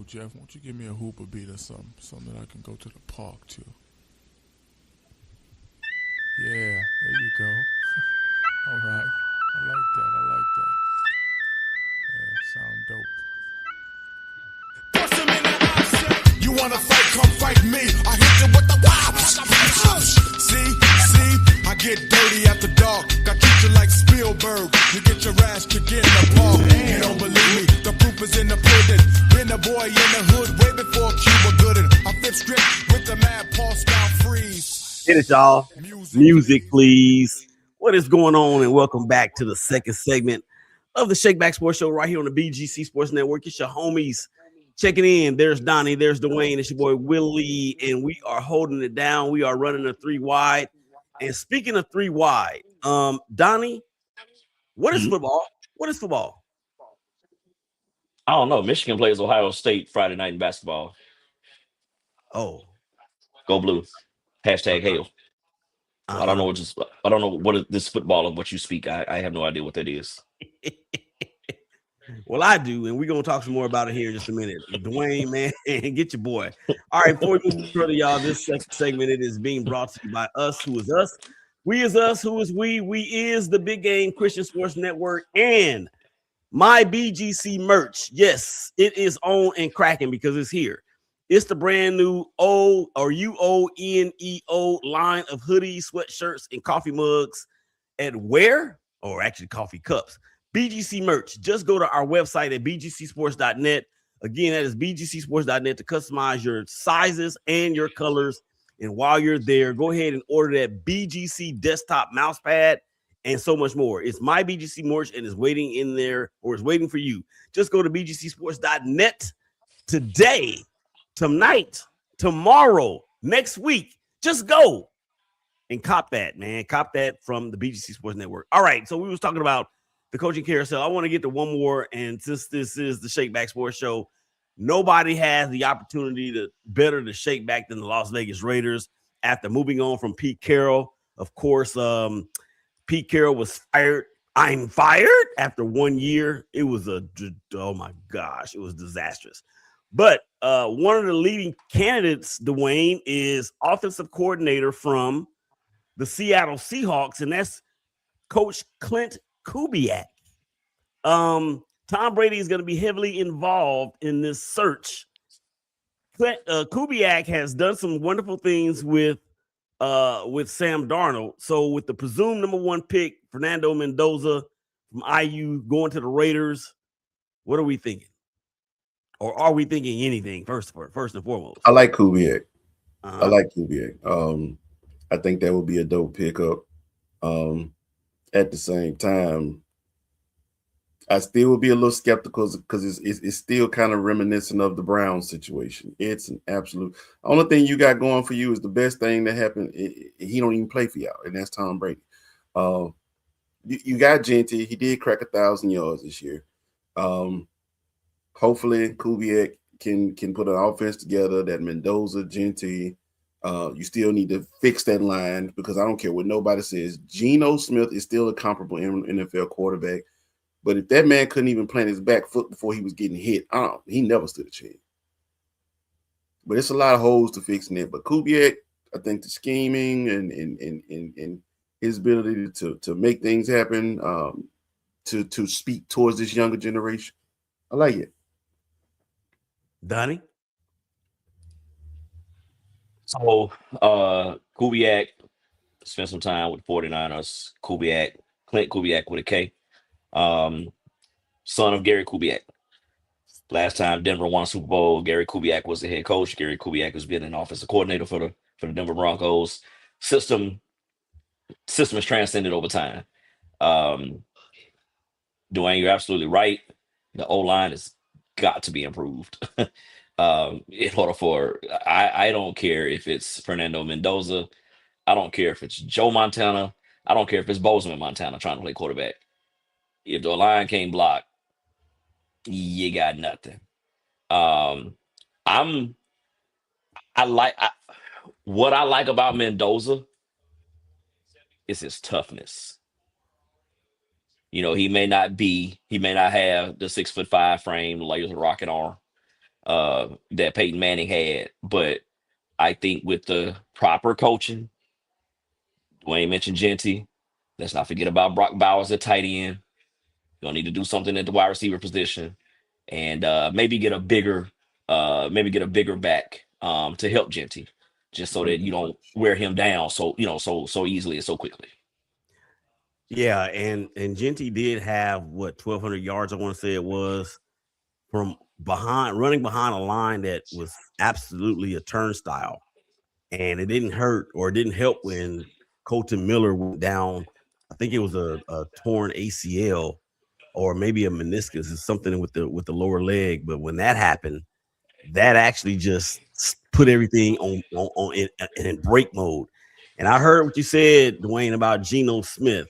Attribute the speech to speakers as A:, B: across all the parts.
A: Jeff, won't you give me a hooper beat or something that I can go to the park to? Yeah, there you go. All right, I like that. I like that. Yeah, sound dope.
B: You wanna fight? Come fight me. I hit you with the wow. See, I get dirty after dark. I treat you like Spielberg. You get your ass kicked in the park. You don't believe me? The proof is in the pudding. Been a boy in the hood way before Cuba Gooding. I flip script with the mad Paul Scout freeze.
C: Hit it, y'all. Music, please. What is going on? And welcome back to the second segment of the ShakeBack Sports Show right here on the BGC Sports Network. It's your homies checking in. There's Donnie, there's Dwayne, it's your boy Willie, and we are holding it down. We are running a 3 wide. And speaking of 3 wide, Donnie, what is football? What is football?
D: I don't know. Michigan plays Ohio State Friday night in basketball.
C: Oh,
D: go blue. Hashtag hail. I don't know what is this football of what you speak. I have no idea what that is.
C: Well, I do, and we're gonna talk some more about it here in just a minute. Dwayne, man, get your boy. All right, before we move further, y'all, this second segment it is being brought to you by us. Who is us? We is us. Who is we? We is the Big Game Christian Sports Network and my BGC merch. Yes, it is on and cracking because it's here. It's the brand new UONEO line of hoodies, sweatshirts, and coffee mugs at where? Or actually coffee cups. BGC merch. Just go to our website at BGCSports.net. Again, that is BGCSports.net to customize your sizes and your colors. And while you're there, go ahead and order that BGC desktop mouse pad and so much more. It's my BGC merch and is waiting in there or is waiting for you. Just go to BGCSports.net today, tonight, tomorrow, next week. Just go and cop that, man. Cop that from the BGC Sports Network. All right, so we was talking about the coaching carousel. I want to get to one more, and since this is the ShakeBack Sports Show, nobody has the opportunity to better the ShakeBack than the Las Vegas Raiders after moving on from Pete Carroll. Of course, Pete Carroll was fired. I'm fired after 1 year. It was oh my gosh, it was disastrous. But one of the leading candidates, Dwayne, is offensive coordinator from the Seattle Seahawks, and that's Coach Clint Kubiak. Tom Brady is going to be heavily involved in this search. Kubiak has done some wonderful things with Sam Darnold. So with the presumed number 1 pick, Fernando Mendoza from IU going to the Raiders, what are we thinking? Or are we thinking anything first and foremost?
E: I like Kubiak. I like Kubiak. I think that would be a dope pickup. At the same time, I still would be a little skeptical because it's still kind of reminiscent of the Browns situation. It's an absolute. Only thing you got going for you is the best thing that happened. He don't even play for y'all, and that's Tom Brady. You got Genty. He did crack 1,000 yards this year. Hopefully, Kubiak can put an offense together that Mendoza, Genty. You still need to fix that line because I don't care what nobody says. Geno Smith is still a comparable NFL quarterback. But if that man couldn't even plant his back foot before he was getting hit, he never stood a chance. But it's a lot of holes to fix in it. But Kubiak, I think the scheming and his ability to make things happen, to speak towards this younger generation, I like it.
C: Donnie?
D: So Kubiak spent some time with 49ers. Clint Kubiak with a K. Son of Gary Kubiak. Last time Denver won a Super Bowl, Gary Kubiak was the head coach. Gary Kubiak has been an offensive coordinator for the Denver Broncos. System has transcended over time. Dwayne, you're absolutely right. The O-line has got to be improved. In order for I don't care if it's Fernando Mendoza, I don't care if it's Joe Montana, I don't care if it's Bozeman Montana trying to play quarterback. If the line can't block, you got nothing. What I like about Mendoza is his toughness. You know, he may not have the 6'5" frame, layers of rocket arm. that Peyton Manning had. But I think with the proper coaching, Dwayne mentioned Genty. Let's not forget about Brock Bowers at tight end. You'll need to do something at the wide receiver position, and maybe get a bigger back to help Genty, just so that you don't wear him down so easily and so quickly.
C: Yeah, and Genty did have 1,200 yards, I want to say it was, from running behind a line that was absolutely a turnstile. And it didn't hurt or it didn't help when Colton Miller went down. I think it was a torn ACL or maybe a meniscus or something with the lower leg. But when that happened, that actually just put everything on in break mode. And I heard what you said, Dwayne, about Geno Smith.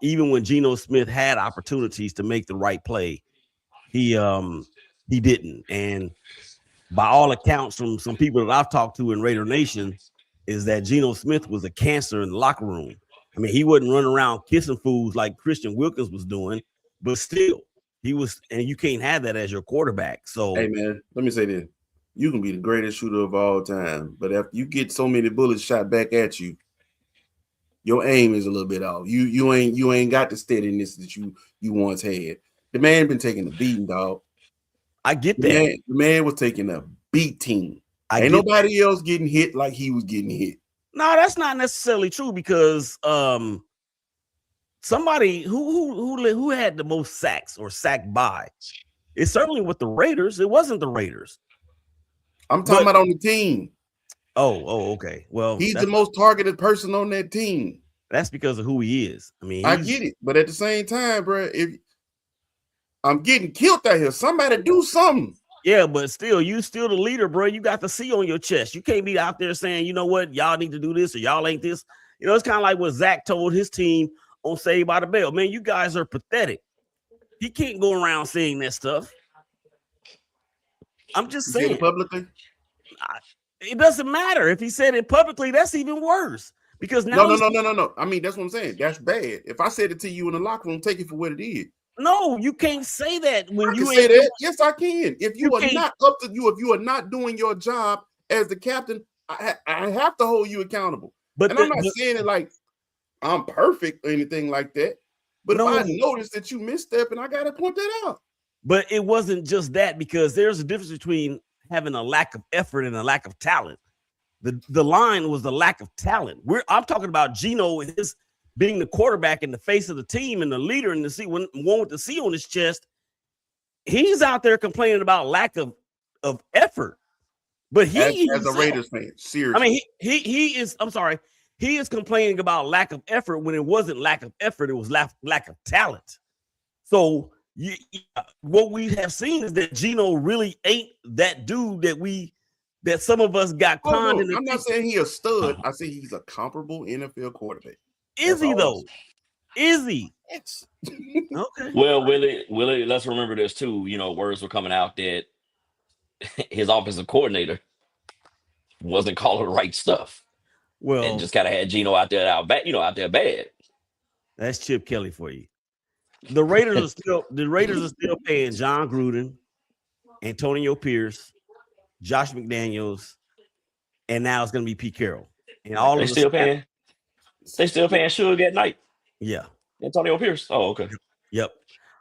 C: Even when Geno Smith had opportunities to make the right play, he didn't. And by all accounts from some people that I've talked to in Raider Nation, is that Geno Smith was a cancer in the locker room. I mean, he wasn't running around kissing fools like Christian Wilkins was doing, but still, he was, and you can't have that as your quarterback. So,
E: hey man, let me say this: you can be the greatest shooter of all time, but after you get so many bullets shot back at you, your aim is a little bit off. You ain't got the steadiness that you once had. The man been taking a beating, dog.
C: I get that.
E: The man was taking a beating. Ain't nobody else getting hit like he was getting hit.
C: No, that's not necessarily true because somebody who had the most sacks or sacked by, it's certainly with the Raiders. It wasn't the Raiders.
E: I'm talking about on the team.
C: Oh, okay. Well,
E: he's the most targeted person on that team.
C: That's because of who he is. I mean,
E: I get it, but at the same time, bro, if I'm getting killed out here, somebody do something.
C: Yeah, but still, you still the leader, bro. You got the C on your chest. You can't be out there saying, you know what, y'all need to do this or y'all ain't this. You know, it's kind of like what Zach told his team on Saved by the Bell. Man, you guys are pathetic. He can't go around saying that stuff. I'm just saying.
E: Publicly?
C: It doesn't matter. If he said it publicly, that's even worse. Because now
E: No. I mean, that's what I'm saying. That's bad. If I said it to you in the locker room, take it for what it is.
C: No, you can't say that when you
E: say that. Yes, I can. If you are not up to you, if you are not doing your job as the captain, I have to hold you accountable. But I'm not saying it like I'm perfect or anything like that. But if I notice that you misstep, and I gotta point that out.
C: But it wasn't just that, because there's a difference between having a lack of effort and a lack of talent. The line was the lack of talent. I'm talking about Geno and his being the quarterback in the face of the team and the leader in the C, one with the C on his chest. He's out there complaining about lack of effort. But he
E: as a Raiders fan, seriously.
C: I mean, he is. I'm sorry. He is complaining about lack of effort when it wasn't lack of effort. It was lack of talent. So what we have seen is that Geno really ain't that dude that some of us got conned.
E: I'm not saying he's a stud. I say he's a comparable NFL quarterback.
C: Is he though? Is he?
E: Yes.
C: Okay.
D: Well, Willie, let's remember this too. You know, words were coming out that his offensive coordinator wasn't calling the right stuff.
C: Well,
D: and just kind of had Geno out there bad.
C: That's Chip Kelly for you. The Raiders are still paying John Gruden, Antonio Pierce, Josh McDaniels, and now it's going to be Pete Carroll. And all
D: they
C: of
D: still paying. They still paying Suge at night.
C: Yeah.
D: Antonio Pierce. Oh, okay.
C: Yep.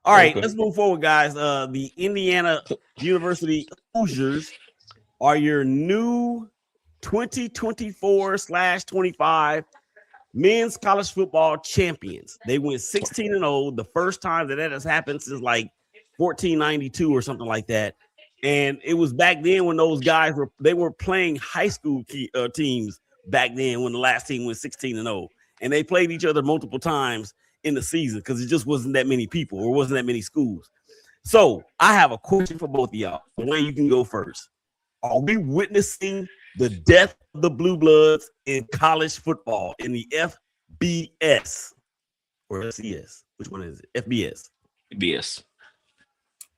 C: All right, let's move forward, guys. The Indiana University Hoosiers are your new 2024/25 men's college football champions. They went 16-0, the first time that has happened since like 1492 or something like that. And it was back then when those guys were playing high school teams back then when the last team went 16-0. And they played each other multiple times in the season because it just wasn't that many people or wasn't that many schools. So I have a question for both of y'all. Wayne, you can go first. Are we witnessing the death of the Blue Bloods in college football in the FBS or FCS? Which one is it? FBS.
D: FBS.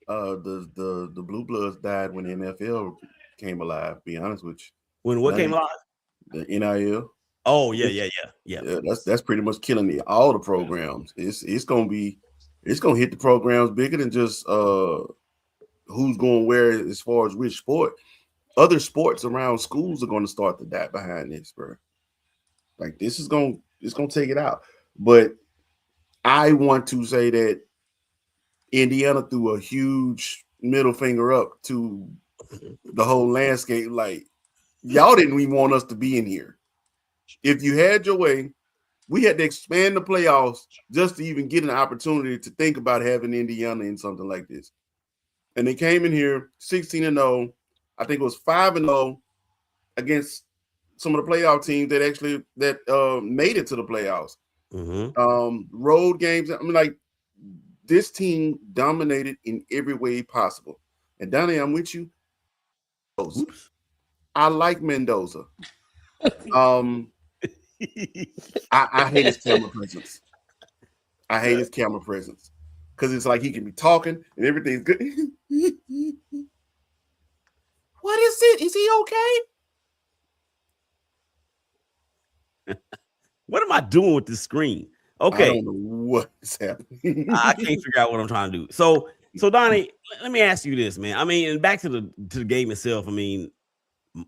E: The Blue Bloods died when the NFL came alive. Be honest with you.
C: When what came alive?
E: The NIL.
C: Oh yeah.
E: That's pretty much killing all the programs. It's gonna hit the programs bigger than just who's going where as far as which sport. Other sports around schools are going to start to die behind this, bro. Like it's gonna take it out. But I want to say that Indiana threw a huge middle finger up to the whole landscape. Like, y'all didn't even want us to be in here. If you had your way, we had to expand the playoffs just to even get an opportunity to think about having Indiana in something like this. And they came in here 16-0. I think it was 5-0 against some of the playoff teams that actually made it to the playoffs. Road games. I mean, like, this team dominated in every way possible. And Donnie, I'm with you. I like Mendoza. I hate his camera presence. Because it's like he can be talking and everything's good. What is it? Is he okay?
C: What am I doing with this screen? Okay.
E: I don't know what is happening.
C: I can't figure out what I'm trying to do. So Donnie, let me ask you this, man. I mean, and back to the game itself. I mean,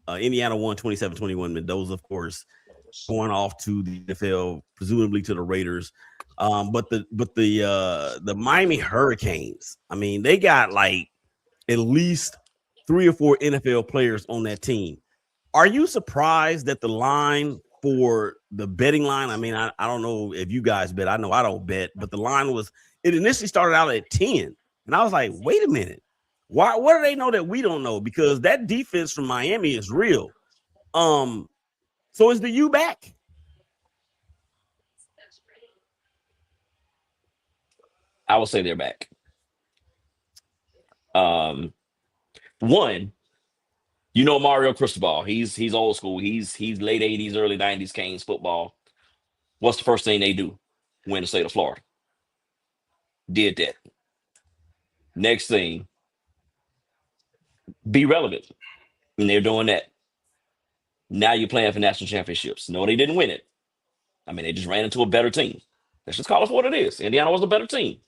C: Indiana won 27-21. Mendoza, of course, going off to the NFL, presumably to the Raiders. But the Miami Hurricanes, I mean, they got like at least 3 or 4 NFL players on that team. Are you surprised that the line for the betting line? I mean, I don't know if you guys bet. I know I don't bet, but the line it initially started out at 10. And I was like, wait a minute. What do they know that we don't know? Because that defense from Miami is real. So is the U back?
D: I will say they're back. One, Mario Cristobal. He's old school. He's late 80s, early 90s Canes football. What's the first thing they do? Win the state of Florida. Did that. Next thing, be relevant. And they're doing that. Now you're playing for national championships. No, they didn't win it. I mean, they just ran into a better team. Let's just call it what it is. Indiana was a better team.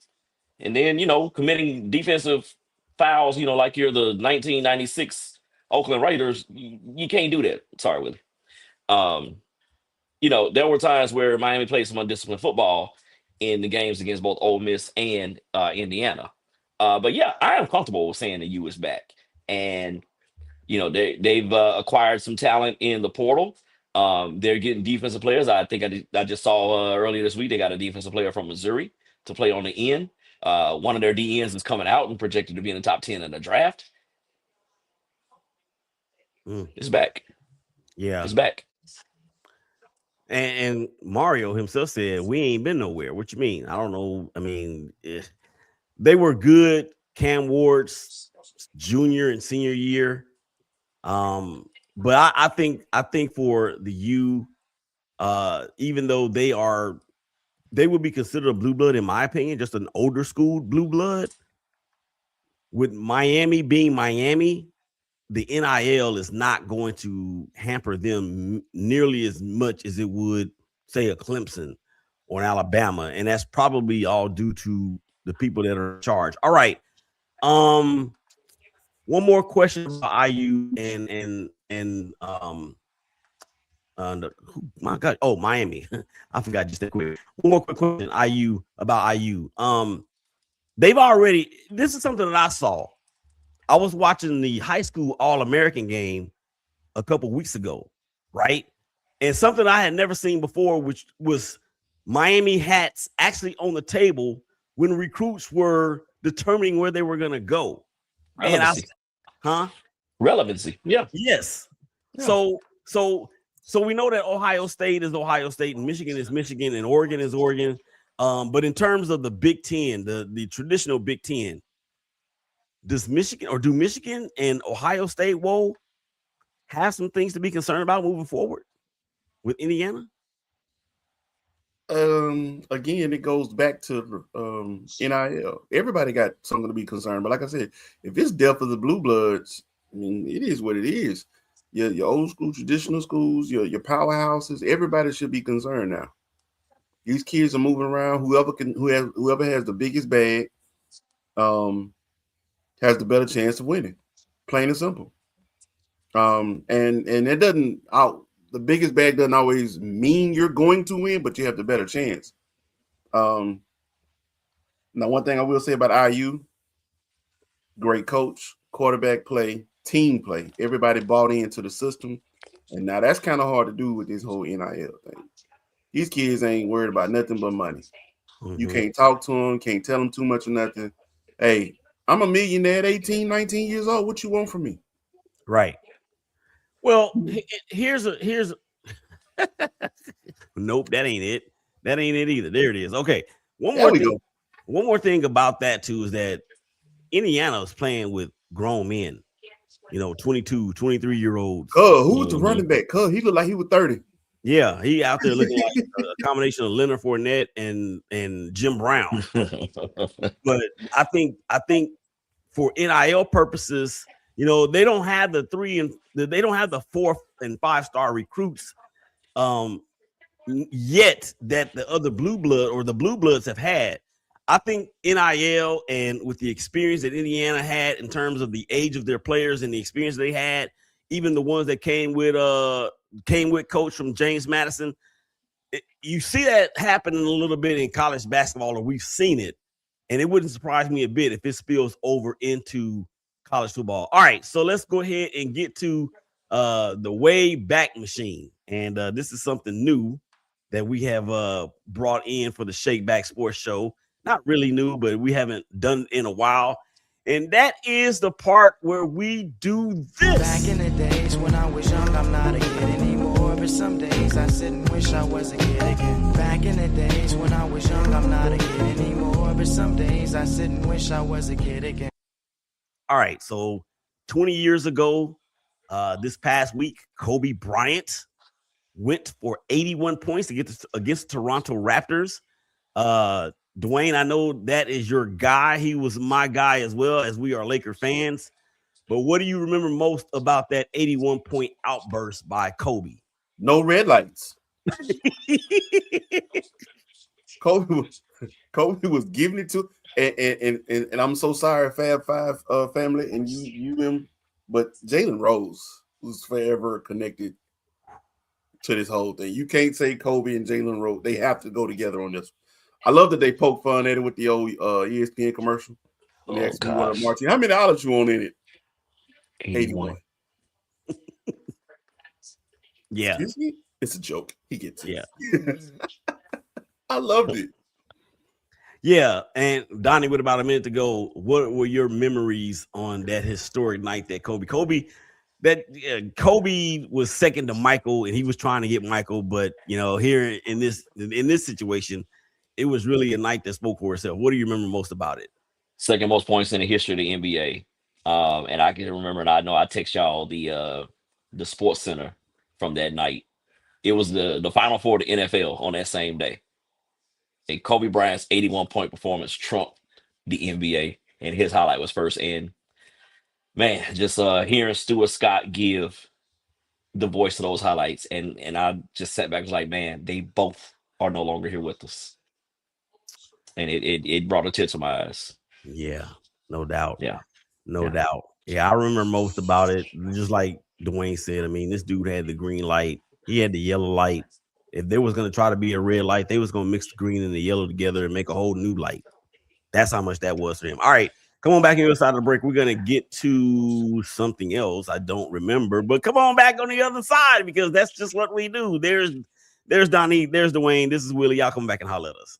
D: And then, committing defensive fouls, like you're the 1996 Oakland Raiders, you can't do that. Sorry, Willie. There were times where Miami played some undisciplined football in the games against both Ole Miss and Indiana. But yeah, I am comfortable with saying the U is back. And, they've acquired some talent in the portal. They're getting defensive players. I think I just saw earlier this week, they got a defensive player from Missouri to play on the end. One of their DNs is coming out and projected to be in the top 10 in the draft. It's back.
C: Yeah.
D: It's back.
C: And Mario himself said, we ain't been nowhere. What you mean? I don't know. I mean, they were good. Cam Ward's junior and senior year. But I think for the U, even though they would be considered a blue blood, in my opinion, just an older school blue blood. With Miami being Miami, the NIL is not going to hamper them nearly as much as it would, say, a Clemson or an Alabama. And that's probably all due to the people that are in charge. All right. One more question about IU and my God. Oh, Miami. I forgot just that quick. One more quick question. About IU. This is something that I saw. I was watching the high school All-American game a couple weeks ago, right? And something I had never seen before, which was Miami hats actually on the table when recruits were determining where they were going to go.
D: Relevancy. Relevancy. Yeah.
C: Yes. Yeah. So we know that Ohio State is Ohio State and Michigan is Michigan and Oregon is Oregon. But in terms of the Big Ten, the traditional Big Ten, do Michigan and Ohio State have some things to be concerned about moving forward with Indiana?
E: Again, it goes back to NIL. Everybody got something to be concerned, but like I said, if it's death of the blue bloods, I mean, it is what it is. Your old school traditional schools, your powerhouses, everybody should be concerned now. These kids are moving around. Whoever has the biggest bag. has the better chance of winning. Plain and simple. And it doesn't the biggest bag doesn't always mean you're going to win, but you have the better chance. Now, one thing I will say about IU, great coach, quarterback play, team play. Everybody bought into the system. And now that's kind of hard to do with this whole NIL thing. These kids ain't worried about nothing but money.
C: Mm-hmm.
E: You can't talk to them, can't tell them too much or nothing. Hey, I'm a millionaire at 18, 19 years old. What you want from me?
C: Right. Well, here's nope, that ain't it. That ain't it either. There it is. Okay. One more thing about that too is that Indiana is playing with grown men, 22, 23-year-olds.
E: Who's the running back? He looked like he was 30.
C: Yeah, he out there looking like a combination of Leonard Fournette and Jim Brown. But I think for NIL purposes, they don't have the 4 and 5 star recruits yet that the other blue bloods have had. I think NIL, and with the experience that Indiana had in terms of the age of their players and the experience they had, even the ones that came with coach from James Madison, you see that happening a little bit in college basketball, or we've seen it, and it wouldn't surprise me a bit if it spills over into college football. All right, so let's go ahead and get to the way back machine, and this is something new that we have brought in for the ShakeBack Sports Show. Not really new, but we haven't done it in a while. And that is the part where we do this.
F: Back in the days when I was young, I'm not a kid anymore. But some days I sit and wish I was a kid again. Back in the days when I was young, I'm not a kid anymore. But some days I sit and wish I was a kid again.
C: All right, so 20 years ago, this past week, Kobe Bryant went for 81 points against Toronto Raptors. Dwayne, I know that is your guy. He was my guy as well, as we are Laker fans. But what do you remember most about that 81-point outburst by Kobe?
E: No red lights. Kobe was giving it to, and I'm so sorry, Fab Five family, and you him, but Jalen Rose was forever connected to this whole thing. You can't say Kobe and Jalen Rose; they have to go together on this. I love that they poke fun at it with the old ESPN commercial. When they asked me what Martin, how many olives you want in it? 81.
C: Yeah.
E: Excuse me? It's a joke. He gets it.
C: Yeah.
E: I loved it.
C: Yeah. And Donnie, with about a minute to go, what were your memories on that historic night that Kobe was second to Michael, and he was trying to get Michael, but here in this situation, it was really a night that spoke for itself. What do you remember most about it?
D: Second most points in the history of the NBA. And I can remember, and I know I text y'all the Sports Center from that night. It was the Final Four of the NFL on that same day. And Kobe Bryant's 81-point performance trumped the NBA, and his highlight was first. And man, just hearing Stuart Scott give the voice to those highlights, and I just sat back and was like, man, they both are no longer here with us. And it brought a tear to my eyes.
C: Yeah, no doubt.
D: Yeah.
C: No doubt. Yeah, I remember most about it. Just like Dwayne said, I mean, this dude had the green light. He had the yellow light. If there was going to try to be a red light, they was going to mix the green and the yellow together and make a whole new light. That's how much that was for him. All right, come on back on the other side of the break. We're going to get to something else I don't remember, but come on back on the other side, because that's just what we do. There's Donnie, there's Dwayne, this is Willie. Y'all come back and holler at us.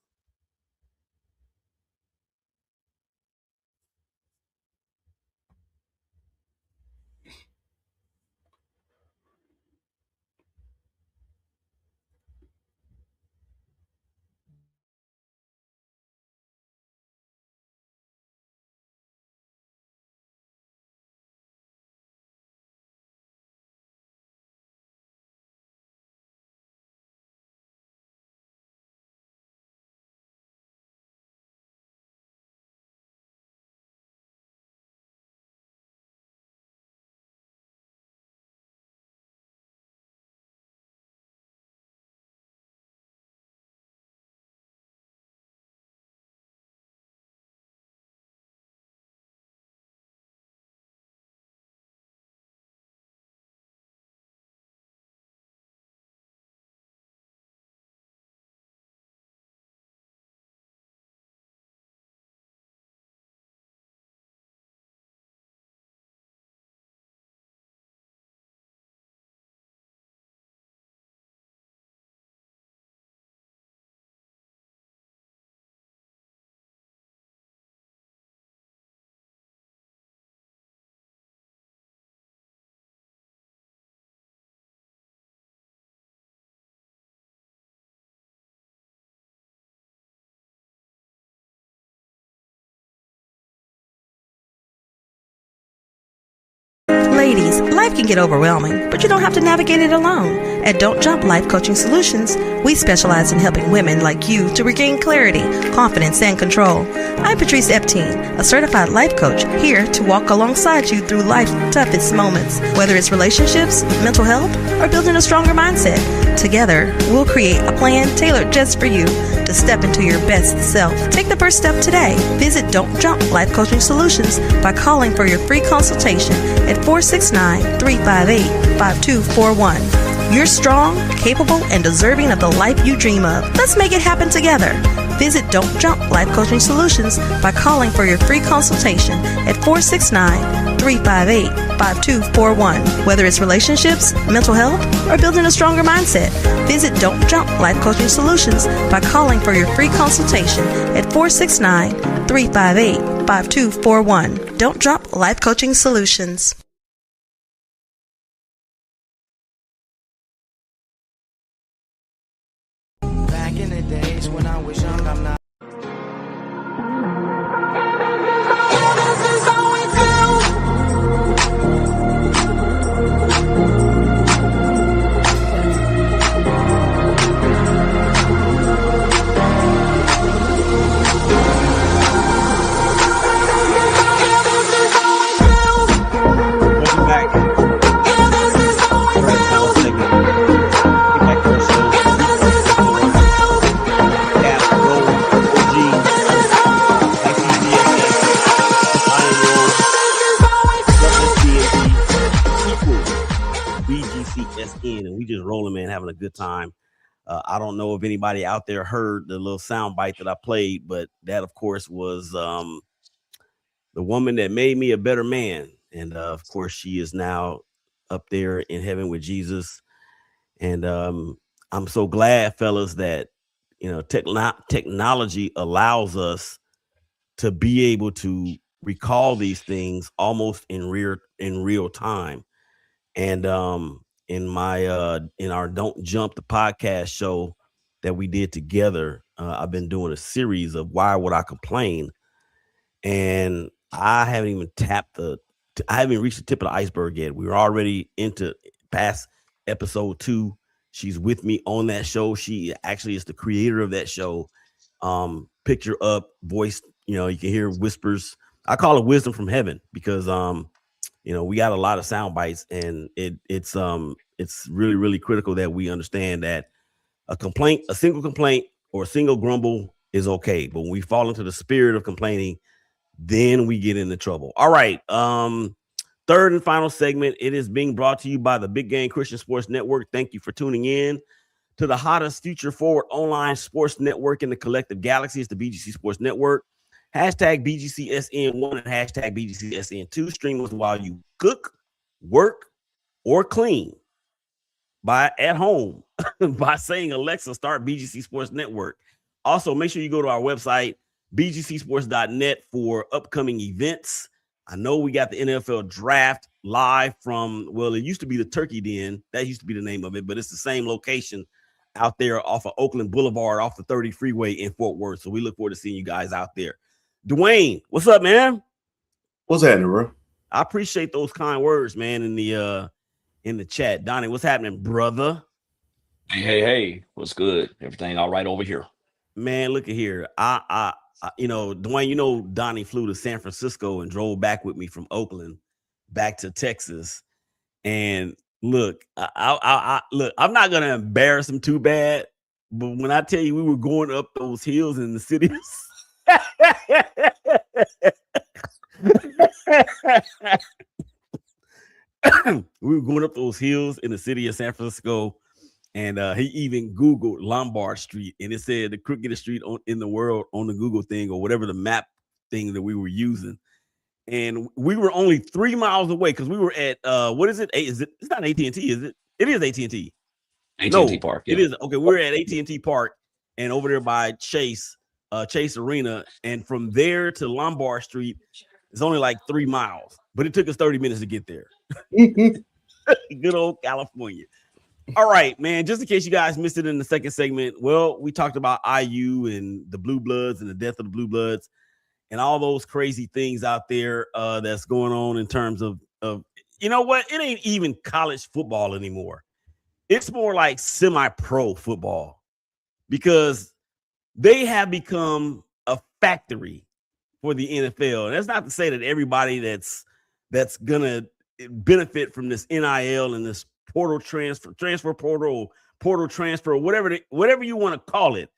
G: Life can get overwhelming, but you don't have to navigate it alone. At Don't Jump Life Coaching Solutions, we specialize in helping women like you to regain clarity, confidence, and control. I'm Patrice Epting, a certified life coach, here to walk alongside you through life's toughest moments, whether it's relationships, mental health, or building a stronger mindset. Together, we'll create a plan tailored just for you to step into your best self. Take the first step today. Visit Don't Jump Life Coaching Solutions by calling for your free consultation at 469-358-5241. You're strong, capable, and deserving of the life you dream of. Let's make it happen together. Visit Don't Jump Life Coaching Solutions by calling for your free consultation at 469-358-5241. Whether it's relationships, mental health, or building a stronger mindset, visit Don't Jump Life Coaching Solutions by calling for your free consultation at 469-358-5241. Don't Jump Life Coaching Solutions.
F: Back in the days when I was young, I'm not.
C: BGCSN, and we just rolling, man, having a good time. I don't know if anybody out there heard the little sound bite that I played, but that, of course, was the woman that made me a better man. And of course, she is now up there in heaven with Jesus. And I'm so glad, fellas, that technology allows us to be able to recall these things almost in real time. And in our Don't Jump the podcast show that we did together, I've been doing a series of Why Would I Complain? And I haven't even reached the tip of the iceberg yet. We're already into past episode 2. She's with me on that show. She actually is the creator of that show. Picture up, voice, you can hear whispers. I call it wisdom from heaven because we got a lot of sound bites, and it's really, really critical that we understand that a single complaint or a single grumble is okay. But when we fall into the spirit of complaining, then we get into trouble. All right. Third and final segment. It is being brought to you by the Big Game Christian Sports Network. Thank you for tuning in to the hottest future forward online sports network in the collective galaxy. It's the BGC Sports Network. Hashtag BGCSN1 and hashtag BGCSN2. Stream us while you cook, work, or clean at home by saying, Alexa, start BGC Sports Network. Also, make sure you go to our website, BGCSports.net, for upcoming events. I know we got the NFL draft live from, it used to be the Turkey Den. That used to be the name of it, but it's the same location out there off of Oakland Boulevard, off the 30 freeway in Fort Worth. So we look forward to seeing you guys out there. Dwayne, what's up, man?
E: What's happening, bro?
C: I appreciate those kind words, man, in the chat. Donnie, what's happening, brother?
D: Hey, what's good? Everything all right over here?
C: Man, look at here. I Dwayne, Donnie flew to San Francisco and drove back with me from Oakland back to Texas. And look, I'm not gonna embarrass him too bad, but when I tell you we were going up those hills in the city, we were going up those hills in the city of San Francisco, and he even Googled Lombard Street, and it said the crookedest street in the world on the Google thing or whatever the map thing that we were using. And we were only 3 miles away because we were at what is it? It's not AT&T, is it? It is AT&T.
D: AT&T Park. Yeah.
C: It is. Okay, we're at AT&T Park and over there by Chase Arena, and from there to Lombard Street is only like 3 miles, but it took us 30 minutes to get there. Good old California. All right, man. Just in case you guys missed it in the second segment, we talked about IU and the Blue Bloods and the death of the Blue Bloods and all those crazy things out there that's going on in terms of you know what? It ain't even college football anymore. It's more like semi-pro football because they have become a factory for the NFL. And that's not to say that everybody that's gonna benefit from this NIL and this portal transfer portal transfer, whatever you want to call it.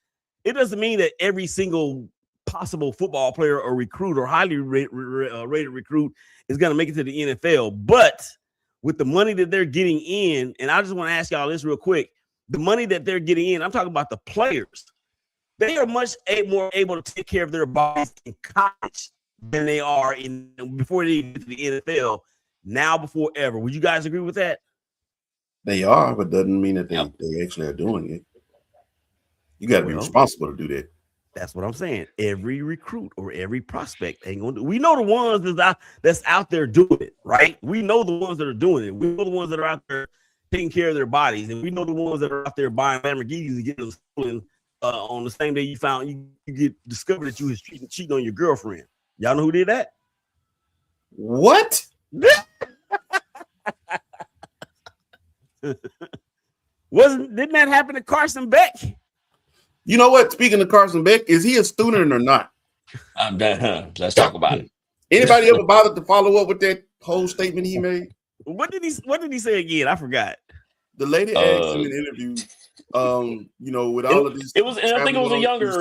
C: It doesn't mean that every single possible football player or recruit or highly rated recruit is going to make it to the NFL. But with the money that they're getting in, and I just want to ask y'all this real quick, the money that they're getting in, I'm talking about the players. They are much more able to take care of their bodies in college than they are before they get to the NFL now before ever. Would you guys agree with that?
E: They are, but doesn't mean that they actually are doing it. You got to be responsible to do that.
C: That's what I'm saying. Every recruit or every prospect ain't gonna do. We know the ones that's out there doing it, right? We know the ones that are doing it. We know the ones that are out there taking care of their bodies, and we know the ones that are out there buying Lamborghinis and getting them stolen on the same day you get discovered that you was cheating on your girlfriend. Y'all know who did that?
E: What?
C: Didn't that happen to Carson Beck?
E: You know what? Speaking of Carson Beck, is he a student or not?
D: I'm done. Let's talk about it.
E: Anybody ever bothered to follow up with that whole statement he made?
C: What did he say again? I forgot.
E: The lady asked him in an interview, with all of this.
D: I think it was a younger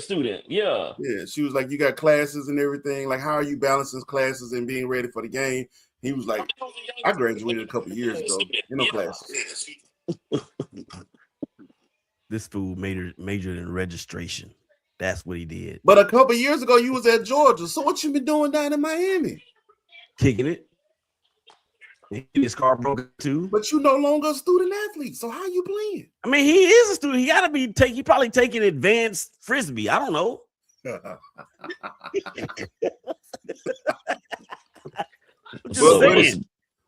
D: student. Yeah.
E: Yeah. She was like, you got classes and everything. Like, how are you balancing classes and being ready for the game? He was like, I graduated a couple of years ago. No classes.
C: This fool majored in registration. That's what he did.
E: But a couple of years ago, you was at Georgia. So what you been doing down in Miami?
C: Kicking it. His car broke too.
E: But you no longer a student athlete. So how you playing?
C: I mean, he is a student. He got to be he probably taking advanced frisbee. I don't know.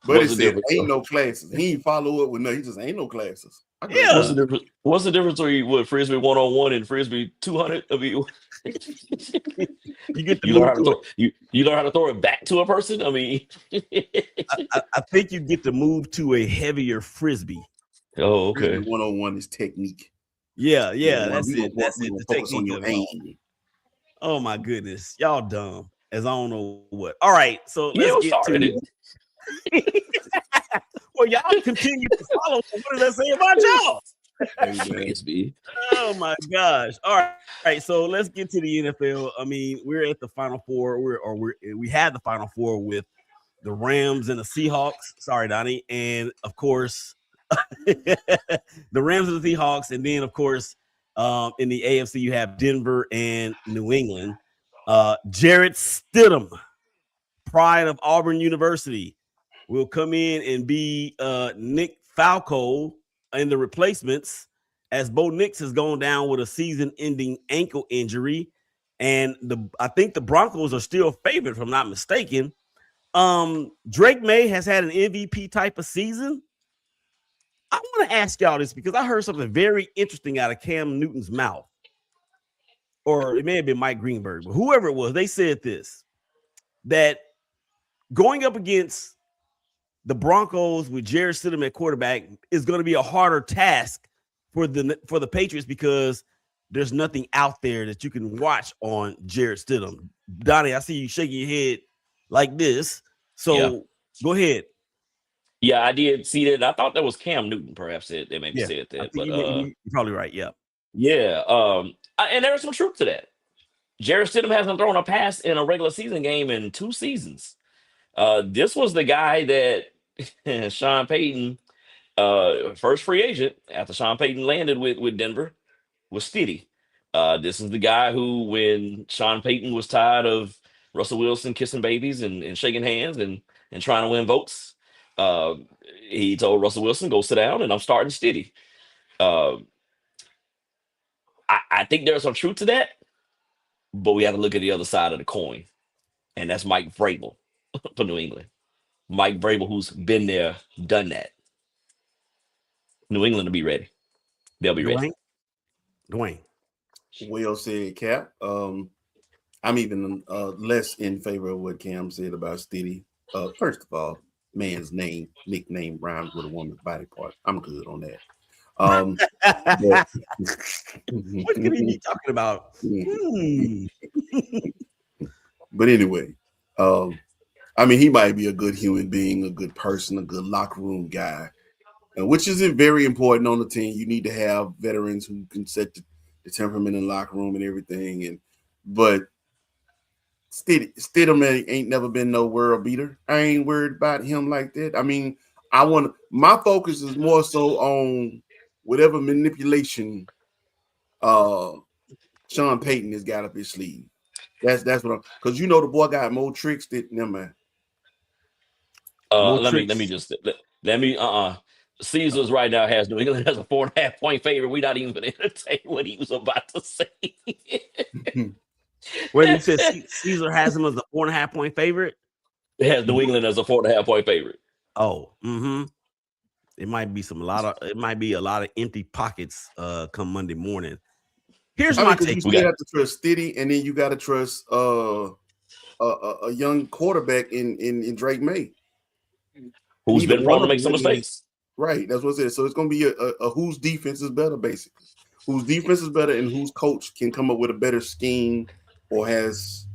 E: But he said ain't no classes. He ain't follow up with no. He just ain't no classes.
C: Yeah.
D: What's the difference between what frisbee 1-on-1 and frisbee 200? I mean, you learn how to throw it back to a person. I mean,
C: I think you get to move to a heavier frisbee.
D: Oh, okay.
E: 1-on-1 is technique.
C: Yeah, that's it. That's it. The technique
E: on your aim.
C: Oh my goodness, y'all dumb as I don't know what. All right, so let's get to it. Well, y'all continue to follow. What does that say about y'all? Oh my gosh! All right, so let's get to the NFL. I mean, we're at the Final Four. We had the Final Four with the Rams and the Seahawks. Sorry, Donnie, and of course, the Rams and the Seahawks, and then of course, in the AFC you have Denver and New England. Jarrett Stidham, pride of Auburn University, will come in and be Nick Falco in the replacements, as Bo Nix has gone down with a season-ending ankle injury, and I think the Broncos are still favored, if I'm not mistaken. Drake May has had an MVP type of season. I want to ask y'all this because I heard something very interesting out of Cam Newton's mouth, or it may have been Mike Greenberg, but whoever it was, they said this, that going up against the Broncos with Jarrett Stidham at quarterback is going to be a harder task for the Patriots because there's nothing out there that you can watch on Jarrett Stidham. Donnie, I see you shaking your head like this. So Go ahead.
D: Yeah, I did see that. I thought that was Cam Newton, perhaps that maybe said that. But
C: you're probably right. Yeah.
D: Yeah. And there's some truth to that. Jarrett Stidham hasn't thrown a pass in a regular season game in 2 seasons. This was the guy that Sean Payton, first free agent after Sean Payton landed with Denver, was Stiddy. This is the guy who, when Sean Payton was tired of Russell Wilson kissing babies and shaking hands and trying to win votes, he told Russell Wilson, go sit down and I'm starting Stiddy. I think there's some truth to that, but we have to look at the other side of the coin, and that's Mike Vrabel for New England. Mike Vrabel, who's been there, done that. New England will be ready. They'll be ready.
C: Dwayne.
E: Well said, Cap. I'm even less in favor of what Cam said about Stiddy. First of all, man's nickname rhymes with a woman's body part. I'm good on that.
C: What could he be talking about?
E: But anyway, I mean, he might be a good human being, a good person, a good locker room guy, which is very important on the team. You need to have veterans who can set the temperament in the locker room and everything. But Stidham ain't never been no world beater. I ain't worried about him like that. I mean, my focus is more so on whatever manipulation Sean Payton has got up his sleeve. That's what I'm, because the boy got more tricks than man.
D: Let me Caesars right now has New England as a 4.5 point favorite. We're not even going to entertain what he was about to say.
C: Where you said Caesar has him as a 4.5 point favorite?
D: It has New England as a 4.5 point favorite.
C: Oh, it might be a lot of empty pockets come Monday morning. Here's my take.
E: You still have to trust Stiddy, and then you got to trust a young quarterback in Drake May,
D: who's been prone to make some mistakes.
E: Right, that's what it says. So it's going to be a whose defense is better, basically. Whose defense is better, and whose coach can come up with a better scheme or has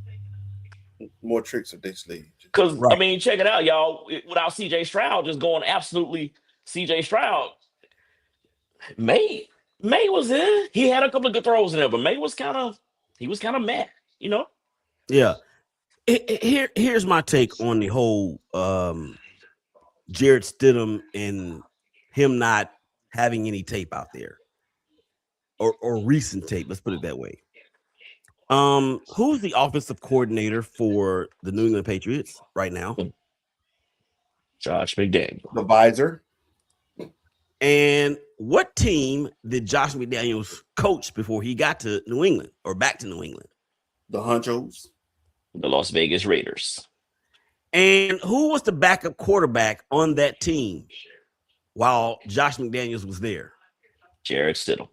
E: more tricks up their sleeve.
D: Because I mean, check it out, y'all. Without CJ Stroud just going absolutely CJ Stroud, May was in. He had a couple of good throws in there, but May was kind of meh,
C: Yeah. Here's my take on the whole Jarrett Stidham and him not having any tape out there or recent tape. Let's put it that way. Who's the offensive coordinator for the New England Patriots right now?
D: Josh McDaniels.
E: The visor.
C: And what team did Josh McDaniels coach before he got to New England or back to New England?
E: The Honchos.
D: The Las Vegas Raiders.
C: And who was the backup quarterback on that team while Josh McDaniels was there?
D: Jarrett Stidham.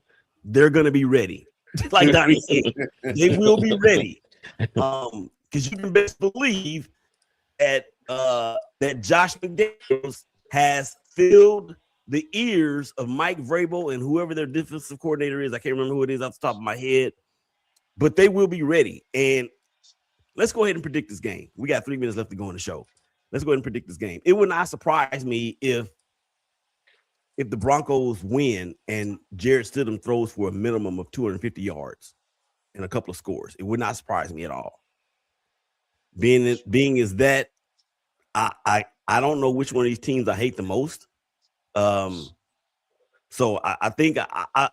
C: They're going to be ready. Like Donnie said, they will be ready. Because you can best believe that Josh McDaniels has filled the ears of Mike Vrabel and whoever their defensive coordinator is. I can't remember who it is off the top of my head, but they will be ready. And let's go ahead and predict this game. We got 3 minutes left to go in the show. Let's go ahead and predict this game. It would not surprise me if the Broncos win and Jarrett Stidham throws for a minimum of 250 yards and a couple of scores. It would not surprise me at all. Being is that I don't know which one of these teams I hate the most. So I think I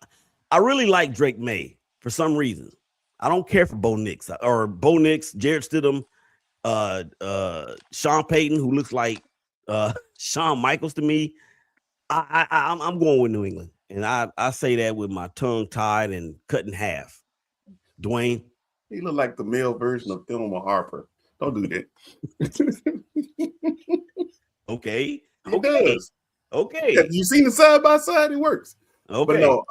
C: really like Drake May for some reason. I don't care for Bo Nix, Jarrett Stidham, Sean Payton, who looks like Shawn Michaels to me. I'm going with New England, and I say that with my tongue tied and cut in half. Dwayne,
E: he looked like the male version of Thelma Harper. Don't do that.
C: Okay.
E: It does.
C: Okay.
E: Have you seen the side by side? It works.
C: Okay.
E: But no,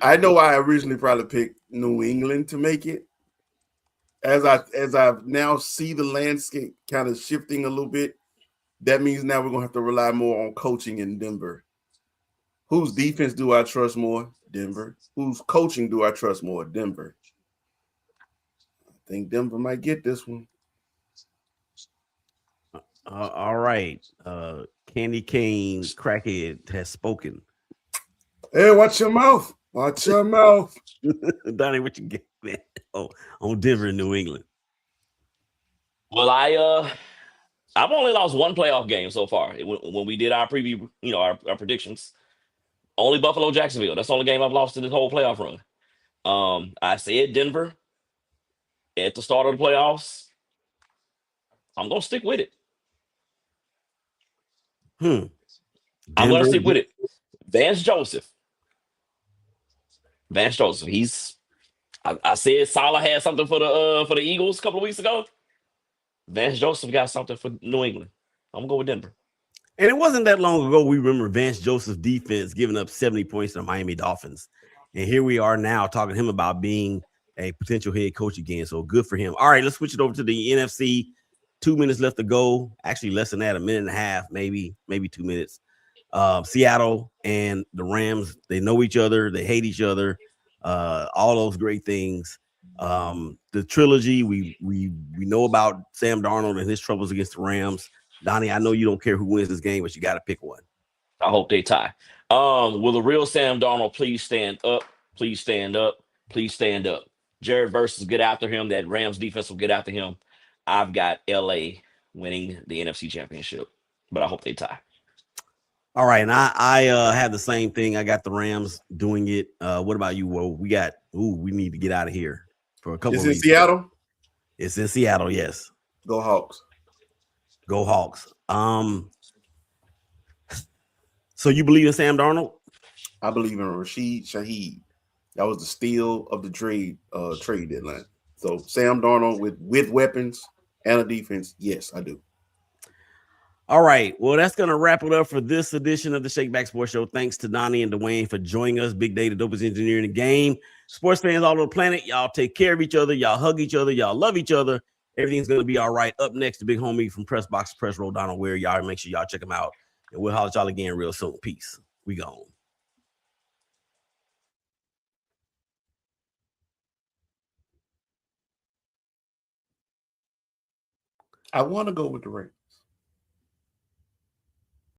E: I know I originally probably picked New England to make it. As I now see the landscape kind of shifting a little bit, that means now we're gonna have to rely more on coaching in Denver. Whose defense do I trust more? Denver. Whose coaching do I trust more? Denver. I think Denver might get this one.
C: All right. Candy Cane Crackhead has spoken.
E: Hey, watch your mouth. Watch your mouth.
C: Donnie, what you get, man? Oh, on Denver and New England.
D: Well, I've only lost one playoff game so far. When we did our preview, our predictions, only Buffalo Jacksonville. That's the only game I've lost in this whole playoff run. I said Denver at the start of the playoffs. I'm gonna stick with it. I'm gonna stick with it. Vance Joseph. I said Salah had something for the Eagles a couple of weeks ago. Vance Joseph got something for New England. I'm gonna go with Denver.
C: And it wasn't that long ago we remember Vance Joseph's defense giving up 70 points to the Miami Dolphins. And here we are now talking to him about being a potential head coach again. So good for him. All right, let's switch it over to the NFC. 2 minutes left to go. Actually, less than that, a minute and a half, maybe 2 minutes. Seattle and the Rams, they know each other, they hate each other, all those great things. The trilogy, we know about Sam Darnold and his troubles against the Rams. Donnie, I know you don't care who wins this game, but you got to pick one.
D: I hope they tie. Will the real Sam Darnold please stand up? Please stand up. Please stand up. Jared Versus get after him. That Rams defense will get after him. I've got LA winning the NFC Championship, but I hope they tie.
C: All right, and I have the same thing. I got the Rams doing it. What about you? Well, we need to get out of here for a couple
E: of
C: weeks.
E: It's in Seattle?
C: It's in Seattle, yes.
E: Go Hawks.
C: Go Hawks. So you believe in Sam Darnold?
E: I believe in Rashid Shaheed. That was the steal of the trade deadline. So Sam Darnold with weapons and a defense, yes, I do.
C: All right. Well, that's going to wrap it up for this edition of the ShakeBack Sports Show. Thanks to Donnie and Dwayne for joining us. Big day, the dopest engineer in the game. Sports fans all over the planet, y'all take care of each other. Y'all hug each other. Y'all love each other. Everything's going to be all right. Up next, the big homie from Press Box Press Row, Donald Ware. Y'all make sure y'all check him out. And we'll holler at y'all again real soon. Peace. We gone.
E: I want to go with the Ravens.